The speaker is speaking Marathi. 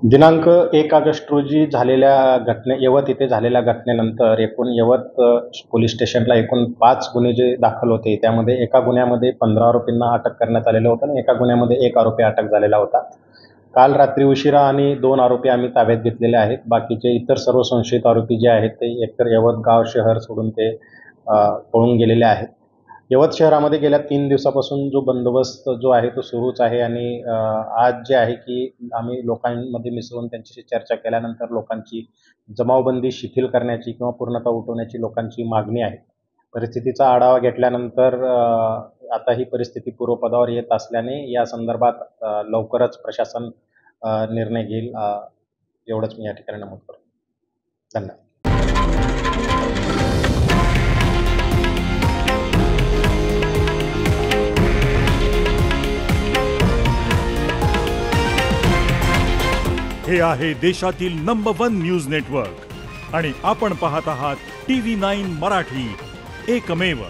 दिनांक 1 ऑगस्ट रोजी झालेल्या यवत येथे झालेल्या घटनेनंतर एकूण यवत पोलीस स्टेशनला एकूण 5 गुन्हे जे दाखल होते, त्यामध्ये एका गुन्ह्यामध्ये 15 आरोपींना अटक करण्यात आलेलं होतं आणि एका गुन्ह्यामध्ये 1 आरोपी अटक झालेला होता. काल रात्री उशिरा आणि 2 आरोपी आम्ही ताब्यात घेतलेले आहेत. बाकीचे इतर सर्व संशयित आरोपी जे आहेत ते एकतर यवत गाव शहर सोडून ते पळून गेलेले आहेत. यवत शहरामध्ये गेल्या 3 दिवसापासून जो बंदोबस्त जो आहे तो सुरूच आहे आणि आज जे आहे की आम्ही लोकांमध्ये मिसळून त्यांच्याशी चर्चा केल्यानंतर लोकांची जमावबंदी शिथिल करण्याची किंवा पूर्णतः उठवण्याची लोकांची मागणी आहे. परिस्थितीचा आढावा घेतल्यानंतर आता ही परिस्थिती पूर्वपदावर येत असल्याने या संदर्भात लवकरच प्रशासन निर्णय घेईल, एवढंच मी या ठिकाणी नमूद करतो. धन्यवाद. हे आहे देशातील नंबर 1 न्यूज नेटवर्क आणि आपण पाहत आहात TV9 मराठी, एकमेव.